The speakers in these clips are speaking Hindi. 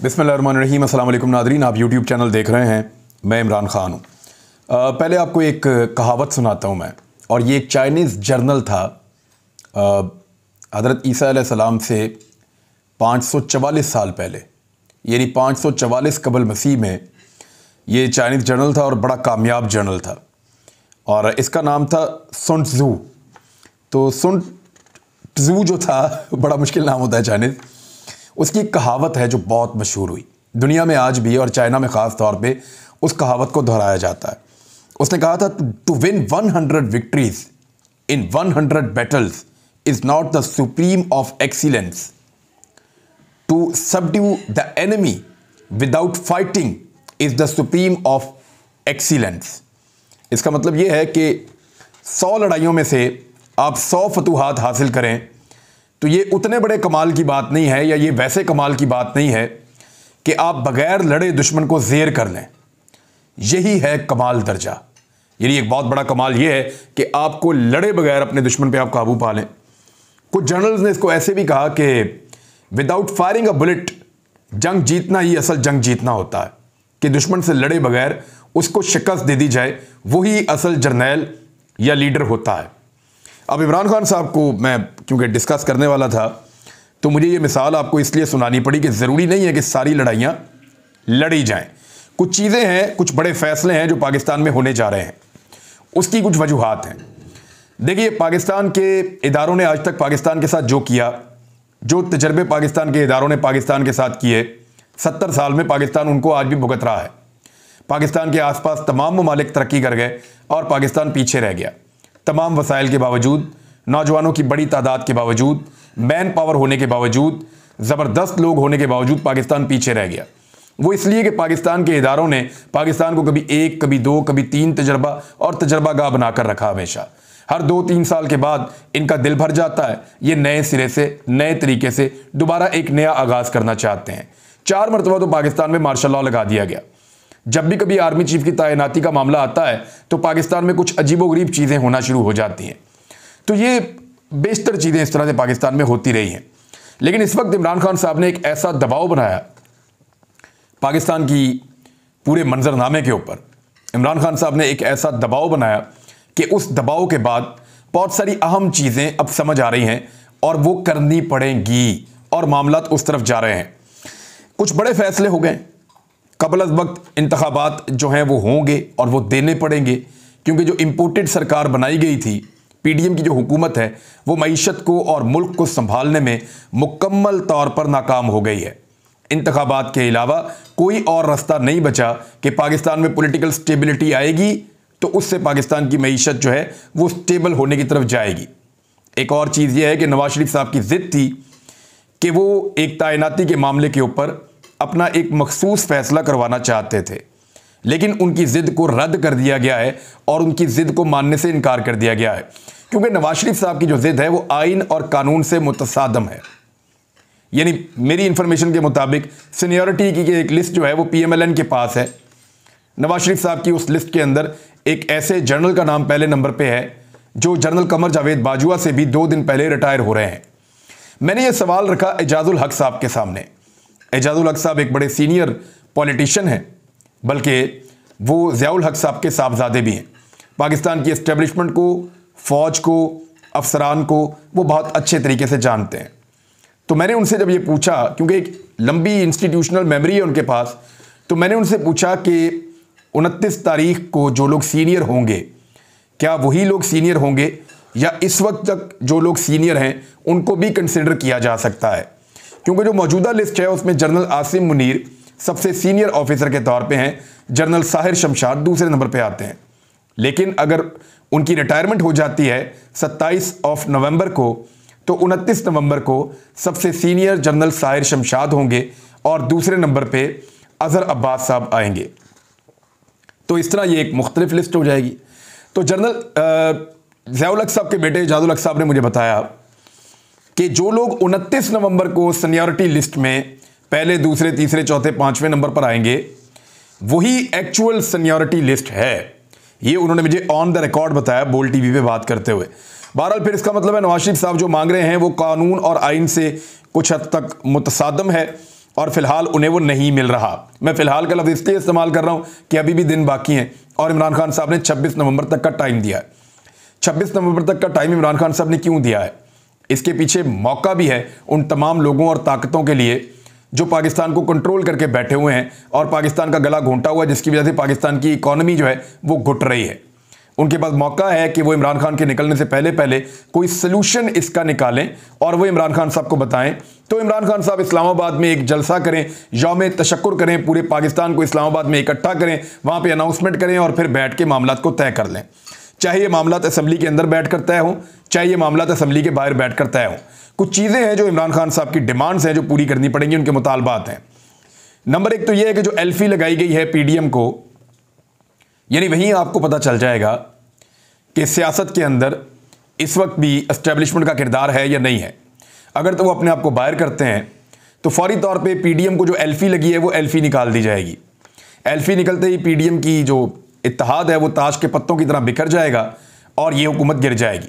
बिस्मिल्लाहिर्रहमानिर्रहीम। अस्सलाम वालेकुम नादरीन, आप यूट्यूब चैनल देख रहे हैं। मैं इमरान ख़ान हूँ। पहले आपको एक कहावत सुनाता हूँ मैं, और ये एक चाइनीज़ जर्नल था। हज़रत ईसा अलैहिस्सलाम से 544 साल पहले, यानी 544 कबल मसीह में ये चाइनीज़ जर्नल था और बड़ा कामयाब जर्नल था, और इसका नाम था सुन त्ज़ू। तो सुन त्ज़ू जो था, बड़ा मुश्किल नाम होता है चाइनीज़। उसकी एक कहावत है जो बहुत मशहूर हुई दुनिया में आज भी, और चाइना में ख़ास तौर पे उस कहावत को दोहराया जाता है। उसने कहा था, to win 100 victories in 100 battles is not the supreme of excellence, to subdue the enemy without fighting is the supreme of excellence. इसका मतलब ये है कि 100 लड़ाइयों में से आप 100 फतूहात हासिल करें तो ये उतने बड़े कमाल की बात नहीं है, या ये वैसे कमाल की बात नहीं है कि आप बगैर लड़े दुश्मन को ज़ेर कर लें। यही है कमाल दर्जा। यानी एक बहुत बड़ा कमाल ये है कि आपको लड़े बगैर अपने दुश्मन पे आप काबू पा लें। कुछ जर्नल्स ने इसको ऐसे भी कहा कि विदाउट फायरिंग अ बुलेट, जंग जीतना ही असल जंग जीतना होता है, कि दुश्मन से लड़े बगैर उसको शिकस्त दे दी जाए, वही असल जर्नैल या लीडर होता है। अब इमरान खान साहब को मैं क्योंकि डिस्कस करने वाला था, तो मुझे ये मिसाल आपको इसलिए सुनानी पड़ी कि ज़रूरी नहीं है कि सारी लड़ाइयाँ लड़ी जाएं। कुछ चीज़ें हैं, कुछ बड़े फ़ैसले हैं जो पाकिस्तान में होने जा रहे हैं, उसकी कुछ वजूहात हैं। देखिए, पाकिस्तान के इदारों ने आज तक पाकिस्तान के साथ जो किया, जो तजर्बे पाकिस्तान के इदारों ने पाकिस्तान के साथ किए, 70 साल में पाकिस्तान उनको आज भी भुगत रहा है। पाकिस्तान के आसपास तमाम ममालिक तरक्की कर गए और पाकिस्तान पीछे रह गया। तमाम वसाइल के बावजूद, नौजवानों की बड़ी तादाद के बावजूद, मैन पावर होने के बावजूद, ज़बरदस्त लोग होने के बावजूद पाकिस्तान पीछे रह गया। वो इसलिए कि पाकिस्तान के इदारों ने पाकिस्तान को कभी 1, कभी 2, कभी 3 तजर्बा और तजर्बागाह बनाकर रखा। हमेशा हर 2-3 साल के बाद इनका दिल भर जाता है, ये नए सिरे से, नए तरीके से दोबारा एक नया आगाज़ करना चाहते हैं। 4 मरतबा तो पाकिस्तान में मार्शल लॉ लगा दिया गया। जब भी कभी आर्मी चीफ की तैनाती का मामला आता है तो पाकिस्तान में कुछ अजीबोगरीब चीज़ें होना शुरू हो जाती हैं। तो ये बेशतर चीज़ें इस तरह से पाकिस्तान में होती रही हैं। लेकिन इस वक्त इमरान खान साहब ने एक ऐसा दबाव बनाया पाकिस्तान की पूरे मंजरनामे के ऊपर। इमरान खान साहब ने एक ऐसा दबाव बनाया कि उस दबाव के बाद बहुत सारी अहम चीज़ें अब समझ आ रही हैं और वो करनी पड़ेंगी, और मामला उस तरफ जा रहे हैं। कुछ बड़े फैसले हो गए। कबल अज़ वक्त इंतखाबात जो हैं वो होंगे और वो देने पड़ेंगे, क्योंकि जो इम्पोर्टेड सरकार बनाई गई थी, पीडीएम की जो हुकूमत है, वो मईशत को और मुल्क को संभालने में मुकम्मल तौर पर नाकाम हो गई है। इंतखाबात के अलावा कोई और रास्ता नहीं बचा कि पाकिस्तान में पॉलिटिकल स्टेबिलिटी आएगी तो उससे पाकिस्तान की मईशत जो है वो स्टेबल होने की तरफ जाएगी। एक और चीज़ ये है कि नवाज शरीफ साहब की ज़िद थी कि वो एक तैनाती के मामले के ऊपर अपना एक मखसूस फैसला करवाना चाहते थे, लेकिन उनकी ज़िद को रद्द कर दिया गया है और उनकी ज़िद को मानने से इनकार कर दिया गया है, क्योंकि नवाज शरीफ साहब की जो ज़िद है वो आइन और कानून से मुतसादम है। यानी मेरी इंफॉर्मेशन के मुताबिक सीनियरिटी की एक लिस्ट जो है वो पीएमएलएन के पास है। नवाज शरीफ साहब की उस लिस्ट के अंदर एक ऐसे जनरल का नाम पहले नंबर पर है जो जनरल कमर जावेद बाजवा से भी 2 दिन पहले रिटायर हो रहे हैं। मैंने ये सवाल रखा एजाजुल हक साहब के सामने। एजाजुल हक साहब एक बड़े सीनियर पॉलिटिशियन हैं, बल्कि वो ज़ियाउल हक साहब के साहबजादे भी हैं। पाकिस्तान की एस्टेब्लिशमेंट को, फ़ौज को, अफसरान को वो बहुत अच्छे तरीके से जानते हैं। तो मैंने उनसे जब ये पूछा, क्योंकि एक लंबी इंस्टीट्यूशनल मेमोरी है उनके पास, तो मैंने उनसे पूछा कि 29 तारीख को जो लोग सीनियर होंगे, क्या वही लोग सीनियर होंगे या इस वक्त तक जो लोग सीनियर हैं उनको भी कंसिडर किया जा सकता है? क्योंकि जो मौजूदा लिस्ट है उसमें जनरल आसिम मुनीर सबसे सीनियर ऑफिसर के तौर पे हैं, जनरल साहिर शमशाद दूसरे नंबर पे आते हैं। लेकिन अगर उनकी रिटायरमेंट हो जाती है 27 नवंबर को, तो 29 नवंबर को सबसे सीनियर जनरल साहिर शमशाद होंगे और दूसरे नंबर पे अजहर अब्बास साहब आएंगे। तो इस तरह ये एक मुख्तलिफ लिस्ट हो जाएगी। तो जनरल ज़ियाउल हक साहब के बेटे एजाजुल हक साहब ने मुझे बताया कि जो लोग 29 नवंबर को सीनियरिटी लिस्ट में पहले, दूसरे, तीसरे, चौथे, 5वें नंबर पर आएंगे, वही एक्चुअल सीनियरिटी लिस्ट है। ये उन्होंने मुझे ऑन द रिकॉर्ड बताया, बोल टीवी पे बात करते हुए। बहरहाल फिर इसका मतलब है नवाज शरीफ साहब जो मांग रहे हैं वो कानून और आइन से कुछ हद तक मुतसादम है, और फिलहाल उन्हें वो नहीं मिल रहा। मैं फिलहाल का लफ्ज़ इसलिए इस्तेमाल कर रहा हूं कि अभी भी दिन बाकी हैं और इमरान खान साहब ने 26 नवंबर तक का टाइम दिया है। 26 नवंबर तक का टाइम इमरान खान साहब ने क्यों दिया है? इसके पीछे मौका भी है उन तमाम लोगों और ताकतों के लिए जो पाकिस्तान को कंट्रोल करके बैठे हुए हैं और पाकिस्तान का गला घोंटा हुआ है, जिसकी वजह से पाकिस्तान की इकॉनमी जो है वो घुट रही है। उनके पास मौका है कि वो इमरान खान के निकलने से पहले पहले कोई सलूशन इसका निकालें और वो इमरान खान साहब को बताएं। तो इमरान खान साहब इस्लामाबाद में एक जलसा करें, यौम तशक्कुर करें, पूरे पाकिस्तान को इस्लामाबाद में इकट्ठा करें, वहाँ पर अनाउंसमेंट करें और फिर बैठ के मामला को तय कर लें। चाहे ये मामला असेंबली के अंदर बैठ कर तय हो, चाहे ये मामला असेंबली के बाहर बैठ कर तय हो। कुछ चीज़ें हैं जो इमरान खान साहब की डिमांड्स हैं जो पूरी करनी पड़ेंगी, उनके मुतालबात हैं। नंबर एक तो ये है कि जो एल्फी लगाई गई है पीडीएम को, यानी वहीं आपको पता चल जाएगा कि सियासत के अंदर इस वक्त भी एस्टेब्लिशमेंट का किरदार है या नहीं है। अगर तो वो अपने आप को बाहर करते हैं तो फौरी तौर पे पीडीएम को जो एल्फी लगी है वो एल्फी निकाल दी जाएगी। एल्फी निकलते ही पीडीएम की जो इत्तेहाद है वो ताश के पत्तों की तरह बिखर जाएगा और ये हुकूमत गिर जाएगी।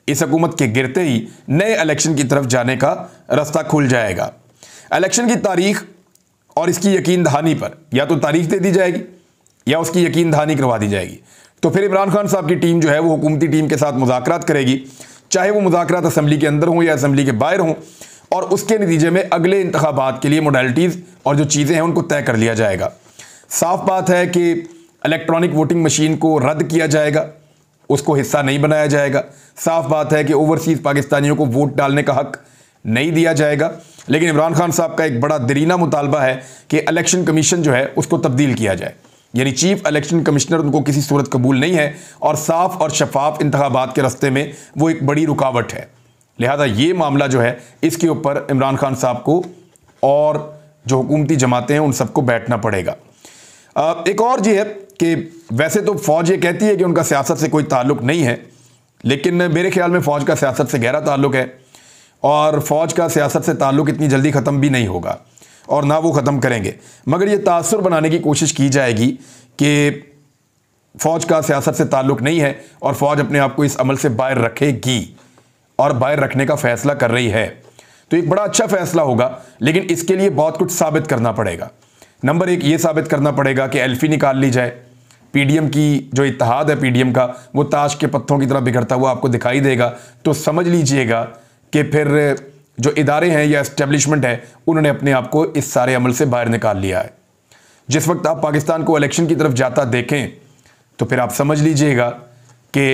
इस हुकूमत के गिरते ही नए इलेक्शन की तरफ जाने का रास्ता खुल जाएगा। इलेक्शन की तारीख और इसकी यकीन दहानी पर या तो तारीख दे दी जाएगी या उसकी यकीन दहानी करवा दी जाएगी। तो फिर इमरान खान साहब की टीम जो है वो हुकूमती टीम के साथ मुज़ाकरात करेगी, चाहे वो मुज़ाकरात असेंबली के अंदर हों या असेंबली के बाहर हों, और उसके नतीजे में अगले इंतखाबात के लिए मोडालिटीज़ और जो चीज़ें हैं उनको तय कर लिया जाएगा। साफ बात है कि इलेक्ट्रॉनिक वोटिंग मशीन को रद्द किया जाएगा, उसको हिस्सा नहीं बनाया जाएगा। साफ बात है कि ओवरसीज़ पाकिस्तानियों को वोट डालने का हक नहीं दिया जाएगा। लेकिन इमरान खान साहब का एक बड़ा दरीना मुतालबा है कि इलेक्शन कमीशन जो है उसको तब्दील किया जाए, यानी चीफ इलेक्शन कमिश्नर उनको किसी सूरत कबूल नहीं है और साफ और शफाफ इंतखाबात के रास्ते में वो एक बड़ी रुकावट है। लिहाजा ये मामला जो है इसके ऊपर इमरान खान साहब को और जो हुकूमती जमातें हैं उन सबको बैठना पड़ेगा। एक और ये है कि वैसे तो फ़ौज ये कहती है कि उनका सियासत से कोई ताल्लुक़ नहीं है, लेकिन मेरे ख्याल में फ़ौज का सियासत से गहरा ताल्लुक़ है और फ़ौज का सियासत से ताल्लुक़ इतनी जल्दी ख़त्म भी नहीं होगा और ना वो ख़त्म करेंगे। मगर ये तासुर बनाने की कोशिश की जाएगी कि फ़ौज का सियासत से ताल्लुक़ नहीं है और फ़ौज अपने आप को इस अमल से बाहर रखेगी और बाहर रखने का फ़ैसला कर रही है। तो एक बड़ा अच्छा फ़ैसला होगा, लेकिन इसके लिए बहुत कुछ साबित करना पड़ेगा। नंबर एक, ये साबित करना पड़ेगा कि एल्फी निकाल ली जाए। पीडीएम की जो इत्तेहाद है पीडीएम का, वो ताश के पत्तों की तरह बिगड़ता हुआ आपको दिखाई देगा। तो समझ लीजिएगा कि फिर जो इदारे हैं या एस्टेब्लिशमेंट है उन्होंने अपने आप को इस सारे अमल से बाहर निकाल लिया है। जिस वक्त आप पाकिस्तान को इलेक्शन की तरफ जाता देखें तो फिर आप समझ लीजिएगा कि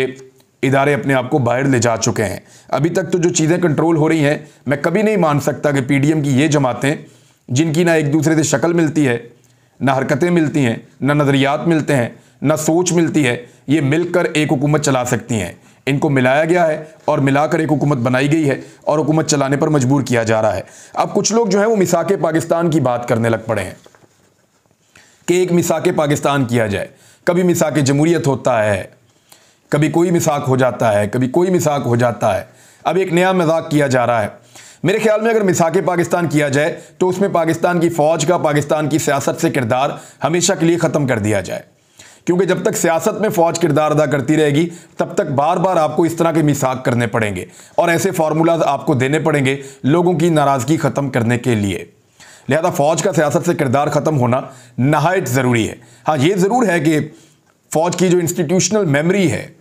इदारे अपने आप को बाहर ले जा चुके हैं। अभी तक तो जो चीज़ें कंट्रोल हो रही हैं, मैं कभी नहीं मान सकता कि पीडीएम की ये जमातें जिनकी ना एक दूसरे से शक्ल मिलती है, ना हरकतें मिलती हैं, ना नज़रियात मिलते हैं, ना सोच मिलती है, ये मिलकर एक हुकूमत चला सकती हैं। इनको मिलाया गया है और मिलाकर एक हुकूमत बनाई गई है और हुकूमत चलाने पर मजबूर किया जा रहा है। अब कुछ लोग जो हैं वो मिसाके पाकिस्तान की बात करने लग पड़े हैं कि एक मिसाके पाकिस्तान किया जाए। कभी मिसाके जमहूरियत होता है, कभी कोई मिसाक हो जाता है, कभी कोई मिसाक हो जाता है। अब एक नया मजाक किया जा रहा है। मेरे ख्याल में अगर मिसाके पाकिस्तान किया जाए तो उसमें पाकिस्तान की फ़ौज का पाकिस्तान की सियासत से किरदार हमेशा के लिए ख़त्म कर दिया जाए, क्योंकि जब तक सियासत में फ़ौज किरदार अदा करती रहेगी तब तक बार बार आपको इस तरह के मिसाक करने पड़ेंगे और ऐसे फार्मूलाज आपको देने पड़ेंगे लोगों की नाराज़गी ख़त्म करने के लिए। लिहाजा फ़ौज का सियासत से किरदार ख़त्म होना नहायत ज़रूरी है। हाँ, ये ज़रूर है कि फ़ौज की जो इंस्टीट्यूशनल मेमोरी है,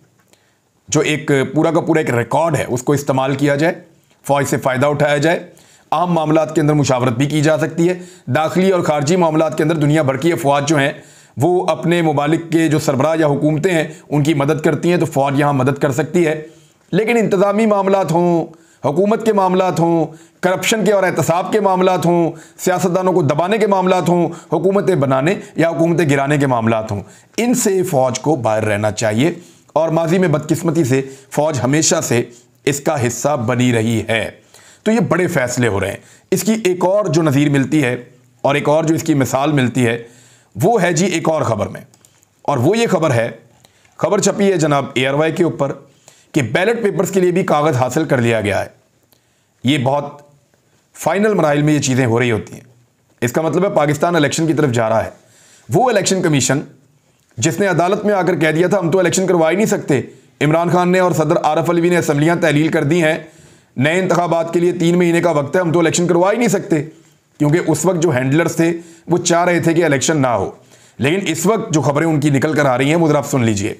जो एक पूरा का पूरा एक रिकॉर्ड है, उसको इस्तेमाल किया जाए, फ़ौज से फ़ायदा उठाया जाए। आम मामलात के अंदर मुशावरत भी की जा सकती है। दाखिली और खारजी मामलात के अंदर दुनिया भर की अफवाज जो हैं वो अपने मुमालिक के जो सरबराह या हुकूमतें हैं उनकी मदद करती हैं, तो फ़ौज यहाँ मदद कर सकती है। लेकिन इंतज़ामी मामलात हों, हुकूमत के मामलात हों, करप्शन के और एहतसाब के मामलात हों, सियासतदानों को दबाने के मामलात हों, हुकूमतें बनाने या हुकूमतें गिराने के मामलात हों, इनसे फ़ौज को बाहर रहना चाहिए। और माजी में बदकिस्मती से फ़ौज हमेशा से इसका हिस्सा बनी रही है। तो ये बड़े फ़ैसले हो रहे हैं। इसकी एक और जो नज़ीर मिलती है और एक और जो इसकी मिसाल मिलती है वो है जी एक और ख़बर में, और वो ये ख़बर है, ख़बर छपी है जनाब ARY के ऊपर कि बैलेट पेपर्स के लिए भी कागज़ हासिल कर लिया गया है। ये बहुत फाइनल मराइल में ये चीज़ें हो रही होती हैं। इसका मतलब है पाकिस्तान इलेक्शन की तरफ जा रहा है। वो इलेक्शन कमीशन जिसने अदालत में आकर कह दिया था हम तो इलेक्शन करवा ही नहीं सकते, इमरान खान ने और सदर आरफ अलवी ने असम्बलियाँ तहलील कर दी हैं, नए इंतखाबात के लिए 3 महीने का वक्त है, हम तो इलेक्शन करवा ही नहीं सकते, क्योंकि उस वक्त जो हैंडलर्स थे वो चाह रहे थे कि इलेक्शन ना हो। लेकिन इस वक्त जो खबरें उनकी निकल कर आ रही हैं वो ज़रा आप सुन लीजिए।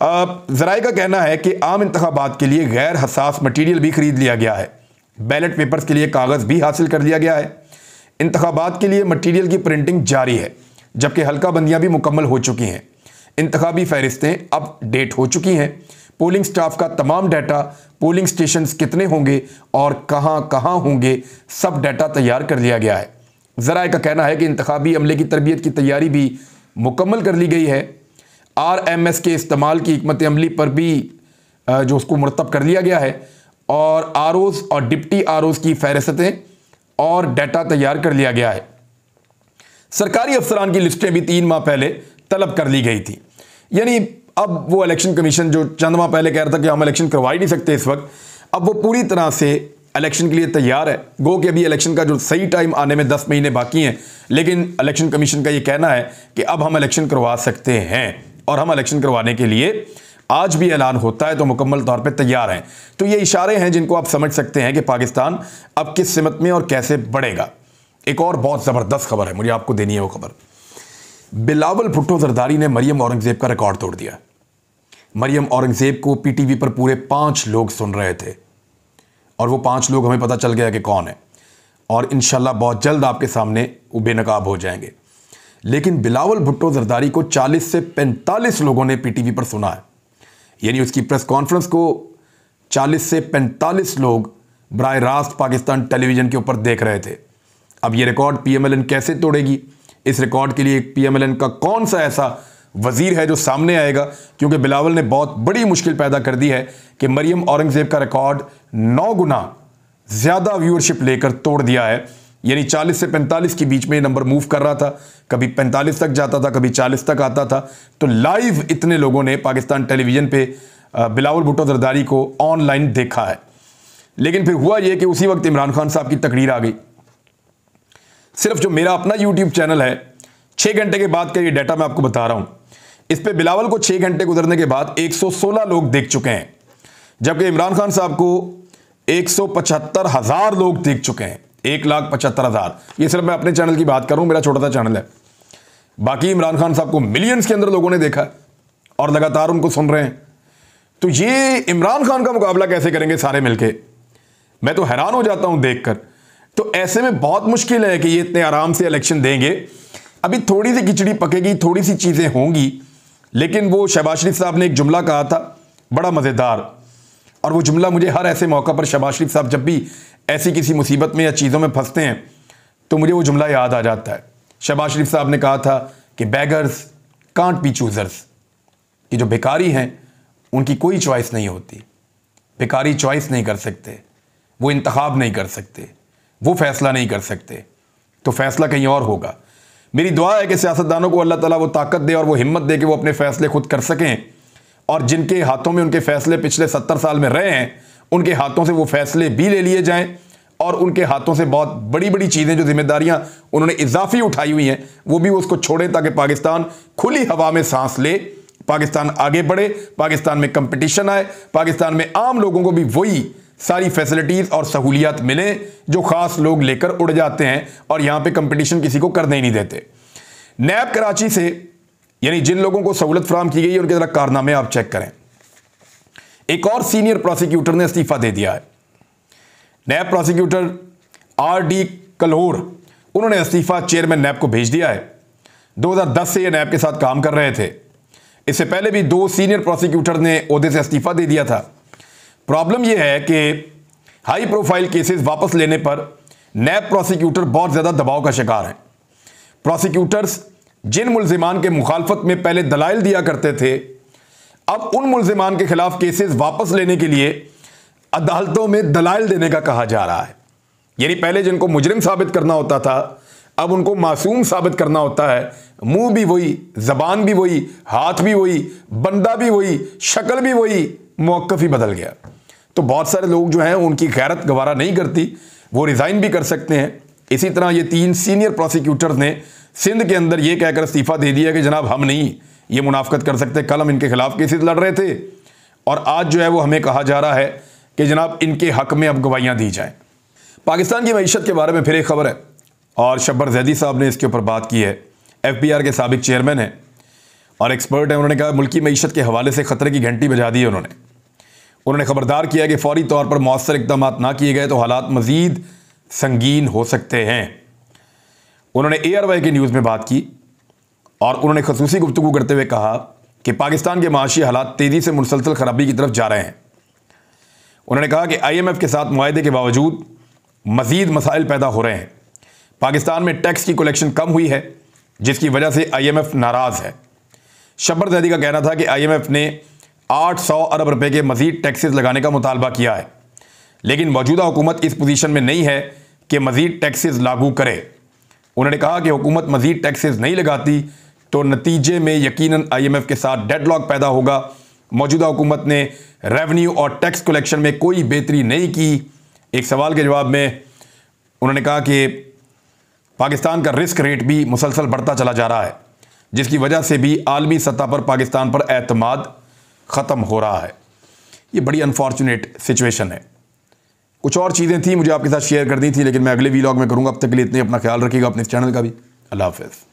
ज़राए का कहना है कि आम इंतखाबात के लिए गैर हसास मटीरियल भी खरीद लिया गया है, बैलेट पेपर्स के लिए कागज़ भी हासिल कर लिया गया है, इंतखाबात के लिए मटीरियल की प्रिंटिंग जारी है, जबकि हल्का बंदियाँ भी मुकम्मल हो चुकी हैं। इंतखाबी फहरिस्तें अपडेट हो चुकी हैं। पोलिंग स्टाफ का तमाम डाटा, पोलिंग स्टेशंस कितने होंगे और कहां कहां होंगे, सब डाटा तैयार कर लिया गया है। ज़राए का कहना है कि इंतखाबी अमले की तरबियत की तैयारी भी मुकम्मल कर ली गई है। RMS के इस्तेमाल की हिकमत अमली पर भी जो उसको मुरतब कर लिया गया है, और ROs और डिप्टी ROs की फहरिस्तें और डाटा तैयार कर लिया गया है। सरकारी अफसरान की लिस्टें भी 3 माह पहले तलब कर ली गई थी। यानी अब वो इलेक्शन कमीशन जो चंद माह पहले कह रहा था कि हम इलेक्शन करवा ही नहीं सकते इस वक्त, अब वो पूरी तरह से इलेक्शन के लिए तैयार है। गो कि अभी इलेक्शन का जो सही टाइम आने में 10 महीने बाकी हैं, लेकिन इलेक्शन कमीशन का ये कहना है कि अब हम इलेक्शन करवा सकते हैं, और हम इलेक्शन करवाने के लिए आज भी ऐलान होता है तो मुकम्मल तौर पे तैयार हैं। तो ये इशारे हैं जिनको आप समझ सकते हैं कि पाकिस्तान अब किस सिमत में और कैसे बढ़ेगा। एक और बहुत ज़बरदस्त खबर है, मुझे आपको देनी है वो खबर। बिलावल भुट्टो जरदारी ने मरियम औरंगज़ेब का रिकॉर्ड तोड़ दिया। मरियम औरंगज़ेब को PTV पर पूरे 5 लोग सुन रहे थे, और वो 5 लोग हमें पता चल गया कि कौन है, और इंशाल्लाह बहुत जल्द आपके सामने वो बेनकाब हो जाएंगे। लेकिन बिलावल भुट्टो जरदारी को 40 से 45 लोगों ने PTV पर सुना है। यानी उसकी प्रेस कॉन्फ्रेंस को 40 से 45 लोग बराह रास्त पाकिस्तान टेलीविज़न के ऊपर देख रहे थे। अब ये रिकॉर्ड PMLN कैसे तोड़ेगी? इस रिकॉर्ड के लिए PMLN का कौन सा ऐसा वजीर है जो सामने आएगा? क्योंकि बिलावल ने बहुत बड़ी मुश्किल पैदा कर दी है कि मरियम औरंगज़ेब का रिकॉर्ड 9 गुना ज़्यादा व्यूअरशिप लेकर तोड़ दिया है। यानी 40 से 45 के बीच में ये नंबर मूव कर रहा था, कभी 45 तक जाता था, कभी 40 तक आता था। तो लाइव इतने लोगों ने पाकिस्तान टेलीविज़न पे बिलावल भुट्टो जरदारी को ऑनलाइन देखा है। लेकिन फिर हुआ ये कि उसी वक्त इमरान खान साहब की तकरीर आ गई। सिर्फ जो मेरा अपना YouTube चैनल है, 6 घंटे के बाद का ये डाटा मैं आपको बता रहा हूँ, इस पे बिलावल को 6 घंटे गुजरने के बाद 116 लोग देख चुके हैं, जबकि इमरान खान साहब को 175,000 लोग देख चुके हैं। 1,75,000। ये सिर्फ मैं अपने चैनल की बात कर रहा हूँ, मेरा छोटा सा चैनल है। बाकी इमरान खान साहब को मिलियंस के अंदर लोगों ने देखा है और लगातार उनको सुन रहे हैं। तो ये इमरान खान का मुकाबला कैसे करेंगे सारे मिलके? मैं तो हैरान हो जाता हूं देखकर। तो ऐसे में बहुत मुश्किल है कि ये इतने आराम से इलेक्शन देंगे। अभी थोड़ी सी खिचड़ी पकेगी, थोड़ी सी चीज़ें होंगी। लेकिन वो शहबाज शरीफ साहब ने एक जुमला कहा था बड़ा मज़ेदार, और वो जुमला मुझे हर ऐसे मौका पर शहबाज शरीफ साहब जब भी ऐसी किसी मुसीबत में या चीज़ों में फंसते हैं तो मुझे वो जुमला याद आ जाता है। शहबाज शरीफ साहब ने कहा था कि बेगर्स कांट बी चूज़र्स, कि जो भिखारी हैं उनकी कोई चॉइस नहीं होती। भिखारी चॉइस नहीं कर सकते, वो इंतखाब नहीं कर सकते, वो फैसला नहीं कर सकते, तो फैसला कहीं और होगा। मेरी दुआ है कि सियासतदानों को अल्लाह ताला वो ताकत दे और वो हिम्मत दे कि वो अपने फैसले खुद कर सकें, और जिनके हाथों में उनके फैसले पिछले 70 साल में रहे हैं उनके हाथों से वो फैसले भी ले लिए जाएं, और उनके हाथों से बहुत बड़ी बड़ी चीज़ें, जो जिम्मेदारियां उन्होंने इजाफी उठाई हुई हैं, वो भी उसको छोड़ें, ताकि पाकिस्तान खुली हवा में सांस ले, पाकिस्तान आगे बढ़े, पाकिस्तान में कंपटीशन आए, पाकिस्तान में आम लोगों को भी वही सारी फैसिलिटीज़ और सहूलियात मिले जो ख़ास लोग लेकर उड़ जाते हैं और यहाँ पे कंपटीशन किसी को करने ही नहीं देते। नैब कराची से, यानी जिन लोगों को सहूलत फराहम की गई है, उनके ज़रा कारनामे आप चेक करें। एक और सीनियर प्रोसिक्यूटर ने इस्तीफ़ा दे दिया है। नैब प्रोसिक्यूटर RD कल्होर, उन्होंने इस्तीफ़ा चेयरमैन नैब को भेज दिया है। 2010 से ये नैब के साथ काम कर रहे थे। इससे पहले भी 2 सीनियर प्रोसिक्यूटर ने ओहदे से इस्तीफ़ा दे दिया था। प्रॉब्लम यह है कि हाई प्रोफाइल केसेस वापस लेने पर नैब प्रोसिक्यूटर बहुत ज़्यादा दबाव का शिकार हैं। प्रोसिक्यूटर्स जिन मुल्जिमान के मुखालफत में पहले दलाइल दिया करते थे, अब उन मुल्जिमान के खिलाफ केसेस वापस लेने के लिए अदालतों में दलाइल देने का कहा जा रहा है। यानी पहले जिनको मुजरिम साबित करना होता था, अब उनको मासूम साबित करना होता है। मुंह भी वही, जबान भी वही, हाथ भी वही, बंदा भी वही, शक्ल भी वही, मौक़िफ़ ही बदल गया। तो बहुत सारे लोग जो हैं उनकी गैरत गवारा नहीं करती, वो रिज़ाइन भी कर सकते हैं। इसी तरह ये 3 सीनियर प्रोसिक्यूटर्स ने सिंध के अंदर ये कहकर इस्तीफ़ा दे दिया कि जनाब हम नहीं ये मुनाफकत कर सकते, कल हम इनके खिलाफ केसेस लड़ रहे थे और आज जो है वो हमें कहा जा रहा है कि जनाब इनके हक में अब गवाहियाँ दी जाएँ। पाकिस्तान की मईशत के बारे में फिर एक खबर है। और शब्बर जैदी साहब ने इसके ऊपर बात की है। FBR के साबिक चेयरमैन हैं और एक्सपर्ट हैं। उन्होंने कहा मुल्की मईशत के हवाले से ख़तरे की घंटी बजा दी है। उन्होंने खबरदार किया कि फौरी तौर पर मौसर इक़दाम ना किए गए तो हालात मज़ीद संगीन हो सकते हैं। उन्होंने ARY की न्यूज़ में बात की और उन्होंने ख़ुसूसी गुफ्तगू करते हुए कहा कि पाकिस्तान के माशी हालात तेज़ी से मुसलसल ख़राबी की तरफ जा रहे हैं। उन्होंने कहा कि IMF के साथ मुआहदे के बावजूद मज़ीद मसाइल पैदा हो रहे हैं। पाकिस्तान में टैक्स की कलेक्शन कम हुई है जिसकी वजह से IMF नाराज़ है। शब्बर जैदी का कहना था कि IMF ने 800 अरब रुपए के मज़ीद टैक्सेस लगाने का मुतालबा किया है, लेकिन मौजूदा हुकूमत इस पोजीशन में नहीं है कि मज़ीद टैक्सेस लागू करे। उन्होंने कहा कि हुकूमत मज़ीद टैक्सेस नहीं लगाती तो नतीजे में यकीनन IMF के साथ डेडलॉक पैदा होगा। मौजूदा हुकूमत ने रेवेन्यू और टैक्स कलेक्शन में कोई बेहतरी नहीं की। एक सवाल के जवाब में उन्होंने कहा कि पाकिस्तान का रिस्क रेट भी मुसलसल बढ़ता चला जा रहा है, जिसकी वजह से भी आलमी सतह पर पाकिस्तान पर एतमाद ख़त्म हो रहा है। ये बड़ी अनफॉर्चुनेट सिचुएशन है। कुछ और चीज़ें थी मुझे आपके साथ शेयर कर दी थी, लेकिन मैं अगले वीलॉग में करूँगा। अब तक के लिए इतने, अपना ख्याल रखिएगा, अपने चैनल का भी। अल्लाह हाफ़िज़।